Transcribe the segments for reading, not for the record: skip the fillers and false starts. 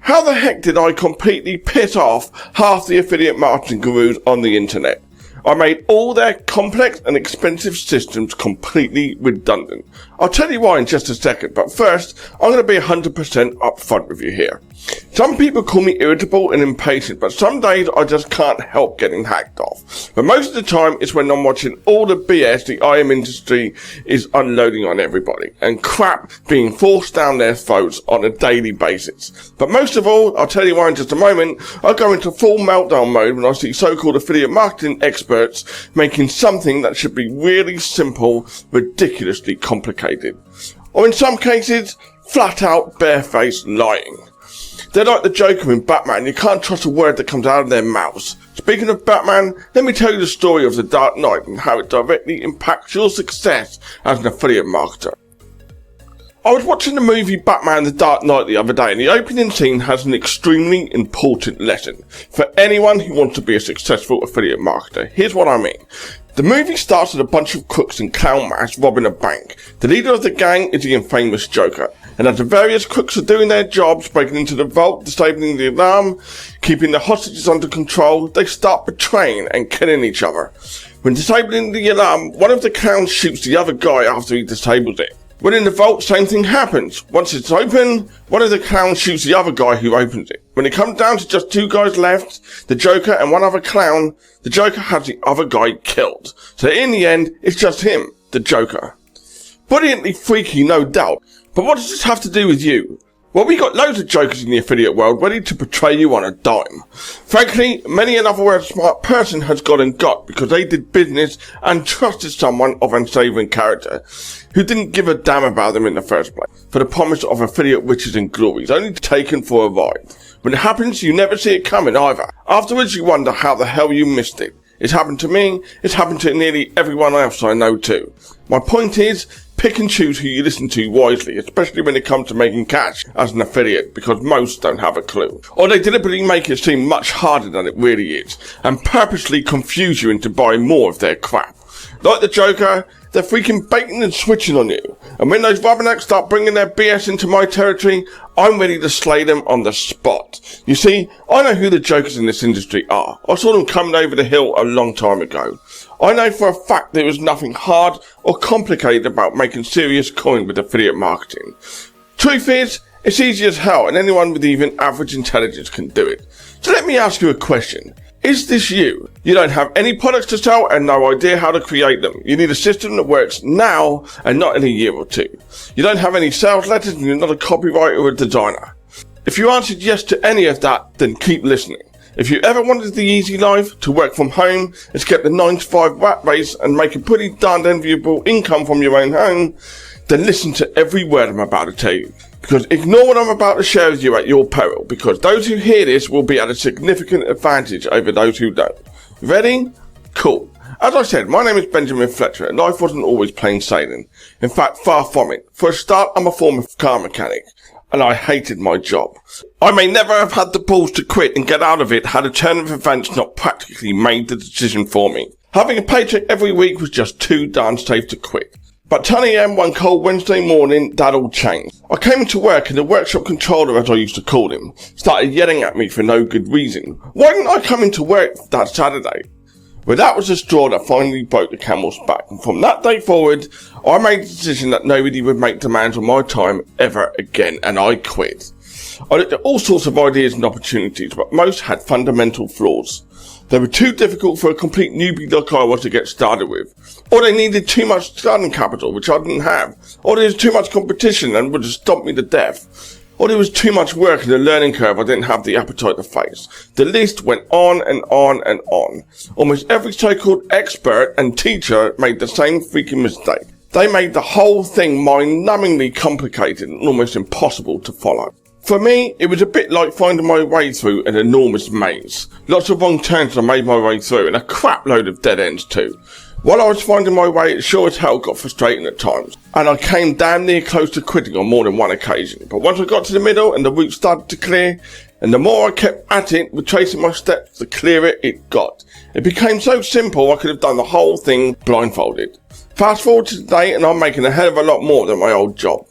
How the heck did I completely piss off half the affiliate marketing gurus on the internet? I made all their complex and expensive systems completely redundant. I'll tell you why in just a second, but first, I'm going to be 100% upfront with you here. Some people call me irritable and impatient, but some days I just can't help getting hacked off. But most of the time, it's when I'm watching all the BS the IM industry is unloading on everybody, and crap being forced down their throats on a daily basis. But most of all, I'll tell you why in just a moment, I go into full meltdown mode when I see so-called affiliate marketing experts making something that should be really simple, ridiculously complicated. Or in some cases, flat out barefaced lying. They're like the Joker in Batman, you can't trust a word that comes out of their mouths. Speaking of Batman, let me tell you the story of the Dark Knight and how it directly impacts your success as an affiliate marketer. I was watching the movie Batman the Dark Knight the other day, and the opening scene has an extremely important lesson for anyone who wants to be a successful affiliate marketer. Here's what I mean. The movie starts with a bunch of crooks in clown masks robbing a bank. The leader of the gang is the infamous Joker, and as the various crooks are doing their jobs, breaking into the vault, disabling the alarm, keeping the hostages under control, they start betraying and killing each other. When disabling the alarm, one of the clowns shoots the other guy after he disables it. When in the vault, same thing happens. Once it's open, one of the clowns shoots the other guy who opens it. When it comes down to just two guys left, the Joker and one other clown, the Joker has the other guy killed. So in the end, it's just him, the Joker. Brilliantly freaky, no doubt. But what does this have to do with you? Well, we got loads of Jokers in the affiliate world ready to betray you on a dime. Frankly, many another word smart person has got and got because they did business and trusted someone of unsavory character who didn't give a damn about them in the first place for the promise of affiliate riches and glories, only taken for a ride. When it happens, you never see it coming either. Afterwards, you wonder how the hell you missed it. It's happened to me, it's happened to nearly everyone else I know too. My point is, pick and choose who you listen to wisely, especially when it comes to making cash as an affiliate, because most don't have a clue. Or they deliberately make it seem much harder than it really is, and purposely confuse you into buying more of their crap. Like the Joker, they're freaking baiting and switching on you. And when those rubbernecks start bringing their BS into my territory, I'm ready to slay them on the spot. You see, I know who the Jokers in this industry are. I saw them coming over the hill a long time ago. I know for a fact there was nothing hard or complicated about making serious coin with affiliate marketing. Truth is, it's easy as hell and anyone with even average intelligence can do it. So let me ask you a question. Is this you? You don't have any products to sell and no idea how to create them. You need a system that works now and not in a year or two. You don't have any sales letters and you're not a copywriter or a designer. If you answered yes to any of that, then keep listening. If you ever wanted the easy life, to work from home, escape the 9-to-5 rat race and make a pretty darned enviable income from your own home, then listen to every word I'm about to tell you. Because ignore what I'm about to share with you at your peril, because those who hear this will be at a significant advantage over those who don't. Ready? Cool. As I said, my name is Benjamin Fletcher and life wasn't always plain sailing. In fact, far from it. For a start, I'm a former car mechanic, and I hated my job. I may never have had the balls to quit and get out of it had a turn of events not practically made the decision for me. Having a paycheck every week was just too darn safe to quit. But 10 a.m. one cold Wednesday morning, that all changed. I came into work and the workshop controller, as I used to call him, started yelling at me for no good reason. Why didn't I come into work that Saturday? Well, that was the straw that finally broke the camel's back, and from that day forward, I made the decision that nobody would make demands on my time ever again, and I quit. I looked at all sorts of ideas and opportunities, but most had fundamental flaws. They were too difficult for a complete newbie like I was to get started with. Or they needed too much starting capital, which I didn't have. Or there was too much competition and would have stomped me to death. Or there was too much work and a learning curve I didn't have the appetite to face. The list went on and on and on. Almost every so-called expert and teacher made the same freaking mistake. They made the whole thing mind-numbingly complicated and almost impossible to follow. For me, it was a bit like finding my way through an enormous maze. Lots of wrong turns I made my way through and a crap load of dead ends too. While I was finding my way, it sure as hell got frustrating at times, and I came damn near close to quitting on more than one occasion. But once I got to the middle and the route started to clear, and the more I kept at it, retracing my steps, the clearer it got. It became so simple I could have done the whole thing blindfolded. Fast forward to today and I'm making a hell of a lot more than my old job.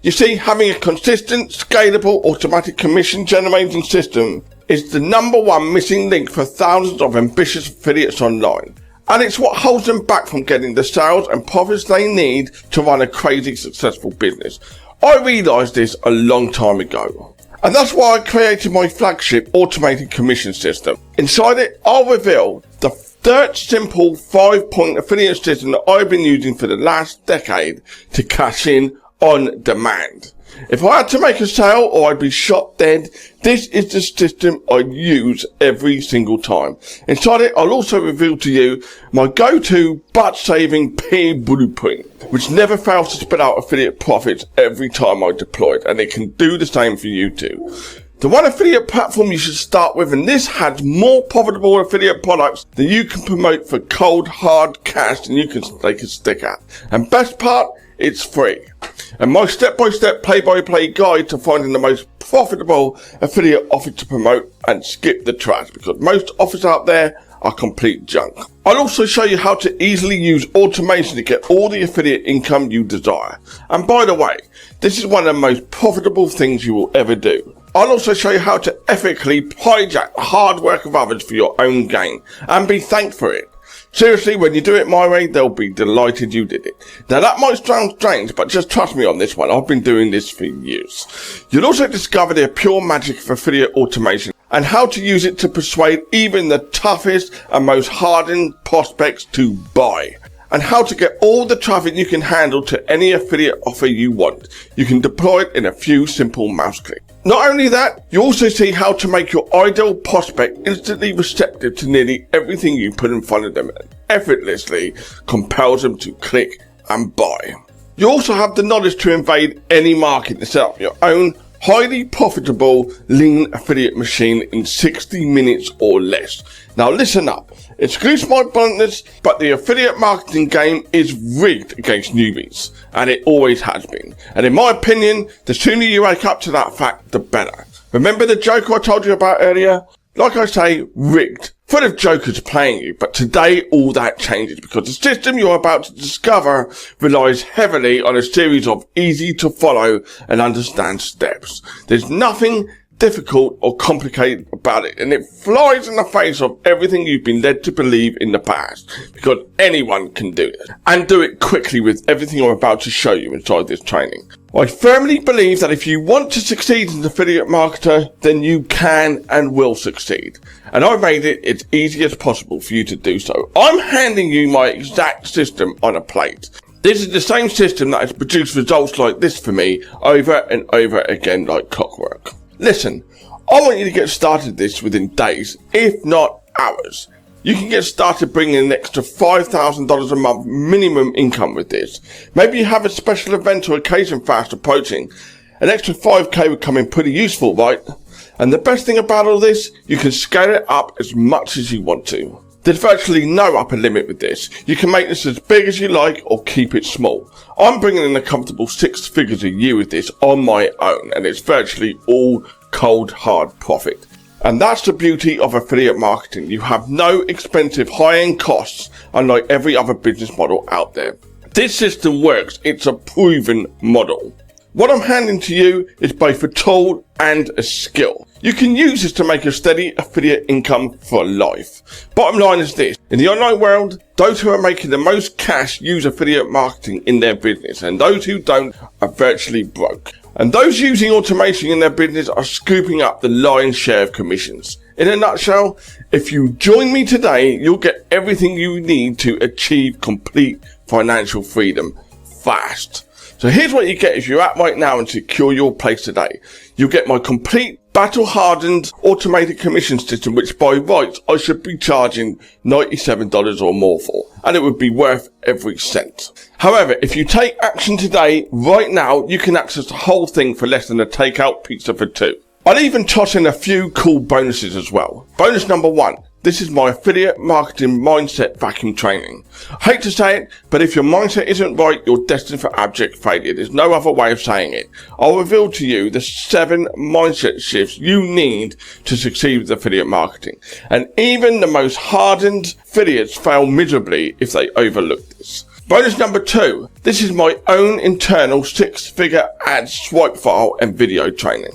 You see, having a consistent, scalable, automatic commission generating system is the number one missing link for thousands of ambitious affiliates online. And it's what holds them back from getting the sales and profits they need to run a crazy successful business. I realised this a long time ago. And that's why I created my flagship automated commission system. Inside it, I'll reveal the dirt simple 5-point affiliate system that I've been using for the last decade to cash in on demand. If I had to make a sale or I'd be shot dead, this is the system I use every single time. Inside it, I'll also reveal to you my go-to butt-saving peer blueprint, which never fails to spit out affiliate profits every time I deploy it, and it can do the same for you too. The one affiliate platform you should start with, and this has more profitable affiliate products that you can promote for cold, hard cash than you can take a stick at. And best part, it's free. And my step-by-step play-by-play guide to finding the most profitable affiliate offer to promote and skip the trash, because most offers out there are complete junk. I'll also show you how to easily use automation to get all the affiliate income you desire. And by the way, this is one of the most profitable things you will ever do. I'll also show you how to ethically hijack the hard work of others for your own gain and be thanked for it. Seriously, when you do it my way, they'll be delighted you did it. Now that might sound strange, but just trust me on this one. I've been doing this for years. You'll also discover the pure magic of affiliate automation and how to use it to persuade even the toughest and most hardened prospects to buy. And how to get all the traffic you can handle to any affiliate offer you want. You can deploy it in a few simple mouse clicks. Not only that, you also see how to make your ideal prospect instantly receptive to nearly everything you put in front of them and effortlessly compels them to click and buy. You also have the knowledge to invade any market and set up your own highly profitable lean affiliate machine in 60 minutes or less. Now listen up. Excuse my bluntness, but the affiliate marketing game is rigged against newbies, and it always has been. And in my opinion, the sooner you wake up to that fact, the better. Remember the joker I told you about earlier? Like I say, rigged. Full of jokers playing you, but today all that changes because the system you're about to discover relies heavily on a series of easy to follow and understand steps. There's nothing difficult or complicated about it, and it flies in the face of everything you've been led to believe in the past, because anyone can do it, and do it quickly with everything I'm about to show you inside this training. I firmly believe that if you want to succeed as an affiliate marketer, then you can and will succeed. And I've made it as easy as possible for you to do so. I'm handing you my exact system on a plate. This is the same system that has produced results like this for me over and over again like clockwork. Listen, I want you to get started this within days, if not hours. You can get started bringing an extra $5,000 a month minimum income with this. Maybe you have a special event or occasion fast approaching. An extra 5k would come in pretty useful, right? And the best thing about all this, you can scale it up as much as you want to. There's virtually no upper limit with this. You can make this as big as you like or keep it small. I'm bringing in a comfortable 6 figures a year with this on my own, and it's virtually all cold hard profit. And that's the beauty of affiliate marketing. You have no expensive high-end costs, unlike every other business model out there. This system works. It's a proven model. What I'm handing to you is both a tool and a skill. You can use this to make a steady affiliate income for life. Bottom line is this. In the online world, those who are making the most cash use affiliate marketing in their business, and those who don't are virtually broke. And those using automation in their business are scooping up the lion's share of commissions. In a nutshell, if you join me today, you'll get everything you need to achieve complete financial freedom fast. So here's what you get if you're at right now and secure your place today. You'll get my complete battle-hardened automated commission system, which by rights I should be charging $97 or more for, and it would be worth every cent. However, if you take action today, right now, you can access the whole thing for less than a takeout pizza for two. I'll even toss in a few cool bonuses as well. Bonus number 1. This is my affiliate marketing mindset vacuum training. I hate to say it, but if your mindset isn't right, you're destined for abject failure. There's no other way of saying it. I'll reveal to you the 7 mindset shifts you need to succeed with affiliate marketing. And even the most hardened affiliates fail miserably if they overlook this. Bonus number 2. This is my own internal 6-figure ad swipe file and video training.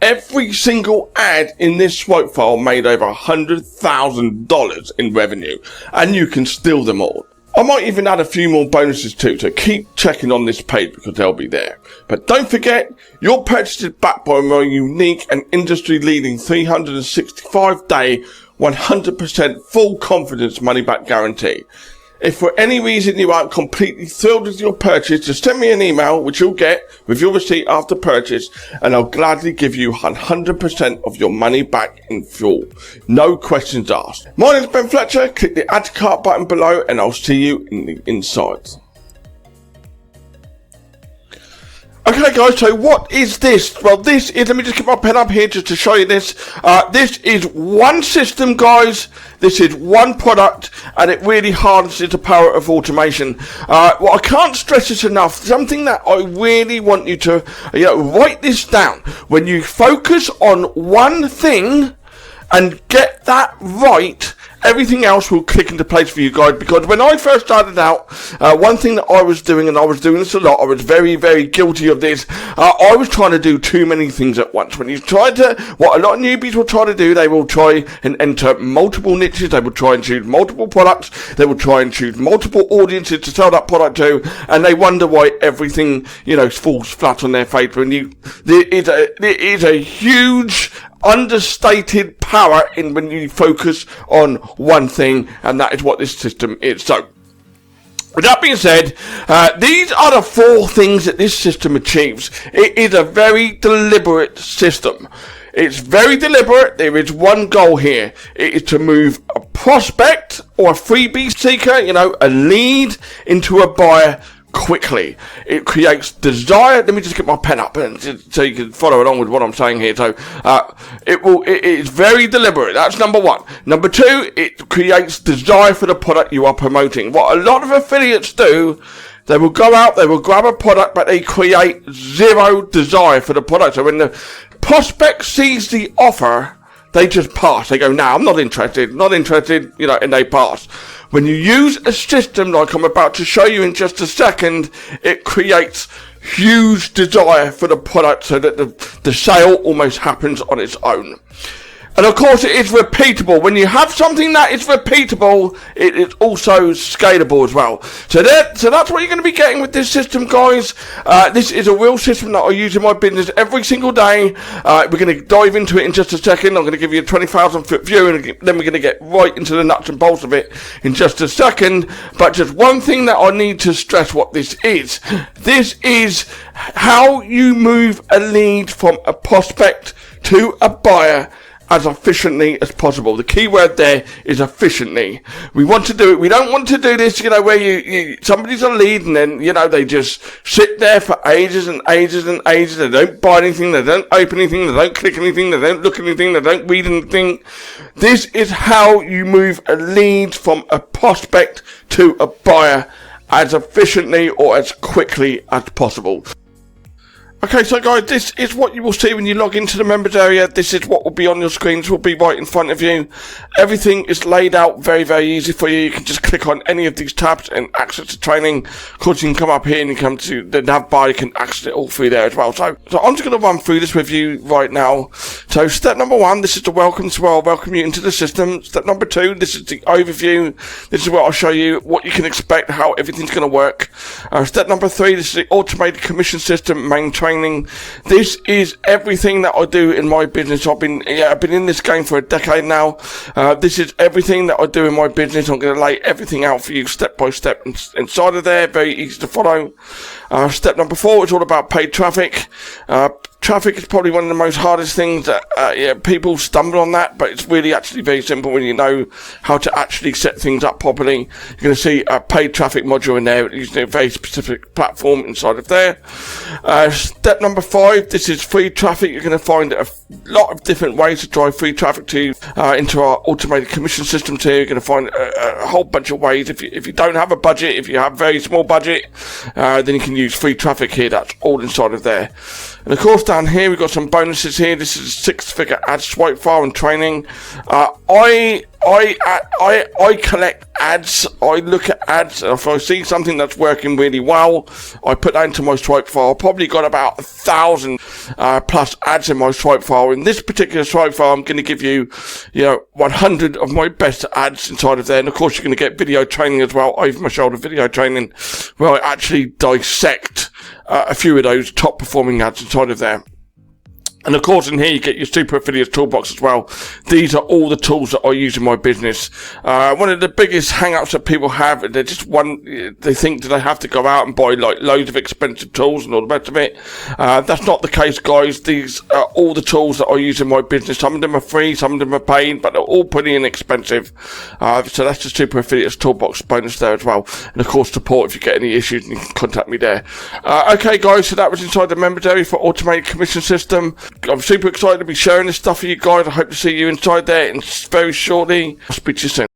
Every single ad in this swipe file made over $100,000 in revenue, and you can steal them all. I might even add a few more bonuses too, so keep checking on this page because they'll be there. But don't forget, your purchase is backed by my unique and industry-leading 365-day, 100% full confidence money-back guarantee. If for any reason you aren't completely thrilled with your purchase, just send me an email, which you'll get with your receipt after purchase, and I'll gladly give you 100% of your money back in full. No questions asked. My name is Ben Fletcher. Click the add to cart button below, and I'll see you in the inside. Okay guys, so what is this? Well, this is, let me just get my pen up here just to show you this. This is one system, guys. This is one product, and it really harnesses the power of automation. Well, I can't stress this enough. Something that I really want you to, write this down. When you focus on one thing and get that right, everything else will click into place for you guys. Because when I first started out, one thing that I was doing, and I was doing this a lot, I was very, very guilty of this. I was trying to do too many things at once. When you try to, what a lot of newbies will try to do, they will try and enter multiple niches. They will try and choose multiple products. They will try and choose multiple audiences to sell that product to, and they wonder why everything, falls flat on their face. There is a huge understated power in when you focus on one thing, and that is what this system is. So, with that being said, these are the 4 things that this system achieves. It is a very deliberate system. It's very deliberate. There is one goal here. It is to move a prospect or a freebie seeker, a lead, into a buyer quickly. It creates desire. Let me just get my pen up so you can follow along with what I'm saying here. So it is very deliberate. That's number 1. Number 2, it creates desire for the product you are promoting. What a lot of affiliates do, they will go out, they will grab a product, but they create zero desire for the product. So when the prospect sees the offer, they just pass. They go, "No, I'm not interested, and they pass. When you use a system like I'm about to show you in just a second, it creates huge desire for the product so that the sale almost happens on its own. And of course it is repeatable. When you have something that is repeatable, it is also scalable as well. So that's what you're going to be getting with this system, guys. This is a real system that I use in my business every single day. We're going to dive into it in just a second. I'm going to give you a 20,000 foot view, and then we're going to get right into the nuts and bolts of it in just a second. But just one thing that I need to stress what this is. This is how you move a lead from a prospect to a buyer as efficiently as possible. The key word there is efficiently. We want to do it. We don't want to do this, where somebody's a lead and then, they just sit there for ages and ages and ages. They don't buy anything. They don't open anything. They don't click anything. They don't look at anything. They don't read anything. This is how you move a lead from a prospect to a buyer as efficiently or as quickly as possible. Okay, so guys, this is what you will see when you log into the members area. This is what will be on your screens, will be right in front of you. Everything is laid out very, very easy for you. You can just click on any of these tabs and access the training. Of course, you can come up here and you come to the nav bar. You can access it all through there as well. So I'm just going to run through this with you right now. So step number 1, this is the welcome. So I'll welcome you into the system. Step number 2, this is the overview. This is where I'll show you what you can expect, how everything's going to work. Step number 3, this is the automated commission system main training. This is everything that I do in my business. I've been in this game for a decade now. This is everything that I do in my business. I'm going to lay everything out for you step by step inside of there. Very easy to follow. Step number 4 is all about paid traffic. Traffic is probably one of the most hardest things that people stumble on that, but it's really actually very simple when you know how to actually set things up properly. You're going to see a paid traffic module in there using a very specific platform inside of there. Step number 5, this is free traffic. You're going to find a lot of different ways to drive free traffic to into our automated commission systems here. You're going to find a whole bunch of ways. If you don't have a budget, if you have very small budget, then you can use free traffic here. That's all inside of there. And of course, down here we've got some bonuses here. This is a 6-figure ad swipe file and training. I collect ads. I look at ads, and if I see something that's working really well, I put that into my swipe file. I've probably got about 1,000 plus ads in my swipe file. In this particular swipe file, I'm going to give you, 100 of my best ads inside of there. And of course, you're going to get video training as well, over my shoulder video training, where I actually dissect a few of those top performing ads inside of there. And of course, in here you get your Super Affiliates Toolbox as well. These are all the tools that I use in my business. One of the biggest hang-ups that people have, they think that they have to go out and buy like loads of expensive tools and all the rest of it. That's not the case, guys. These are all the tools that I use in my business. Some of them are free, some of them are paid, but they're all pretty inexpensive. So that's the Super Affiliates Toolbox bonus there as well. And of course, support if you get any issues, and you can contact me there. Okay, guys, so that was inside the members area for automated commission system. I'm super excited to be sharing this stuff with you guys. I hope to see you inside there very shortly. I'll speak to you soon.